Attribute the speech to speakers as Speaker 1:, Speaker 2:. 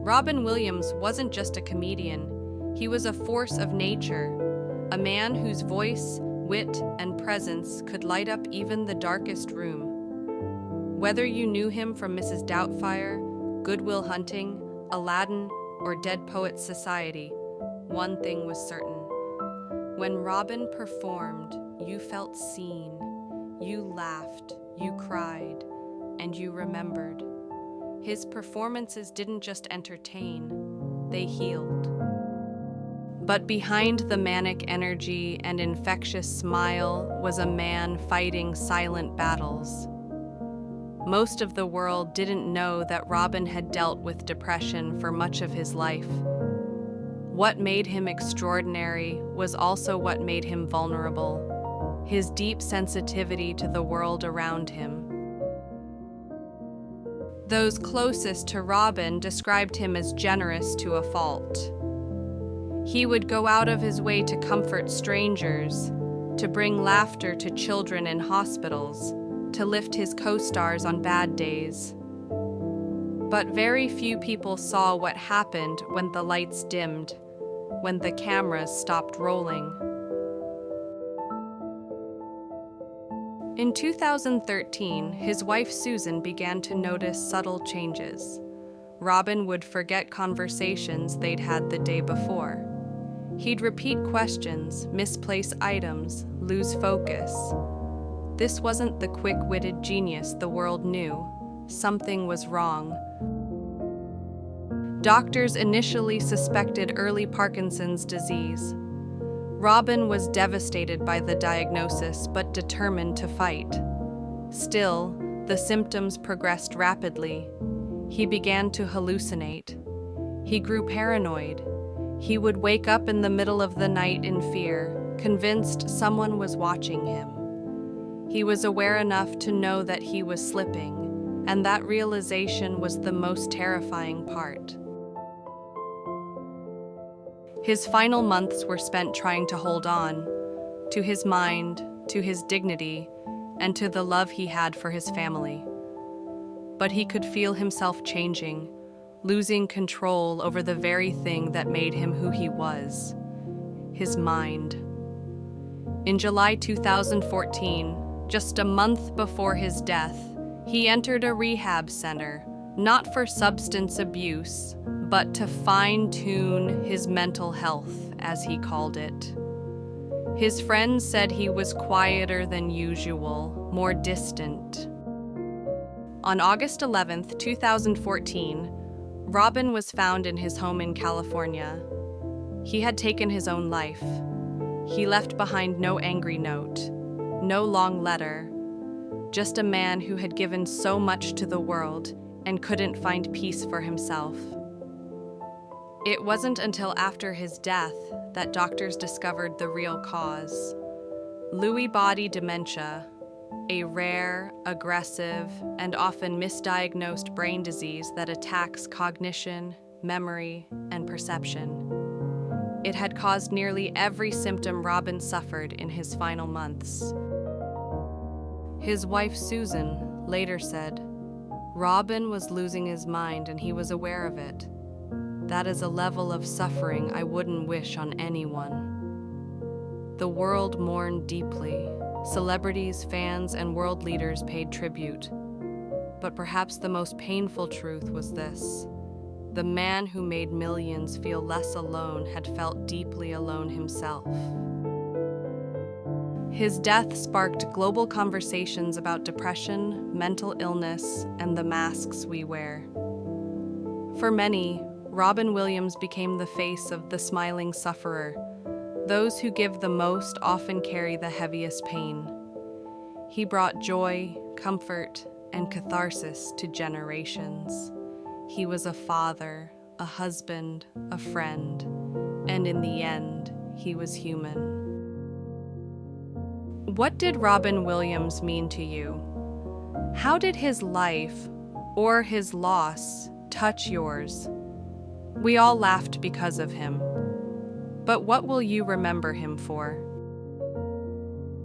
Speaker 1: Robin Williams wasn't just a comedian, he was a force of nature, a man whose voice, wit, and presence could light up even the darkest room. Whether you knew him from Mrs. Doubtfire, Good Will Hunting, Aladdin, or Dead Poets Society, one thing was certain. When Robin performed, you felt seen, you laughed, you cried, and you remembered. His performances didn't just entertain, they healed. But behind the manic energy and infectious smile was a man fighting silent battles. Most of the world didn't know that Robin had dealt with depression for much of his life. What made him extraordinary was also what made him vulnerable, his deep sensitivity to the world around him. Those closest to Robin described him as generous to a fault. He would go out of his way to comfort strangers, to bring laughter to children in hospitals, to lift his co-stars on bad days. But very few people saw what happened when the lights dimmed, when the cameras stopped rolling. In 2013, his wife Susan began to notice subtle changes. Robin would forget conversations they'd had the day before. He'd repeat questions, misplace items, lose focus. This wasn't the quick-witted genius the world knew. Something was wrong. Doctors initially suspected early Parkinson's disease. Robin was devastated by the diagnosis but determined to fight. Still, the symptoms progressed rapidly. He began to hallucinate. He grew paranoid. He would wake up in the middle of the night in fear, convinced someone was watching him. He was aware enough to know that he was slipping, and that realization was the most terrifying part. His final months were spent trying to hold on, to his mind, to his dignity, and to the love he had for his family. But he could feel himself changing, losing control over the very thing that made him who he was, his mind. In July 2014, just a month before his death, he entered a rehab center, not for substance abuse, but to fine-tune his mental health, as he called it. His friends said he was quieter than usual, more distant. On August 11, 2014, Robin was found in his home in California. He had taken his own life. He left behind no angry note, no long letter, just a man who had given so much to the world and couldn't find peace for himself. It wasn't until after his death that doctors discovered the real cause: Lewy Body Dementia, a rare, aggressive, and often misdiagnosed brain disease that attacks cognition, memory, and perception. It had caused nearly every symptom Robin suffered in his final months. His wife Susan later said, "Robin was losing his mind and he was aware of it. That is a level of suffering I wouldn't wish on anyone." The world mourned deeply. Celebrities, fans, and world leaders paid tribute. But perhaps the most painful truth was this: the man who made millions feel less alone had felt deeply alone himself. His death sparked global conversations about depression, mental illness, and the masks we wear. For many, Robin Williams became the face of the smiling sufferer. Those who give the most often carry the heaviest pain. He brought joy, comfort, and catharsis to generations. He was a father, a husband, a friend, and in the end, he was human. What did Robin Williams mean to you? How did his life, or his loss, touch yours? We all laughed because of him. But what will you remember him for?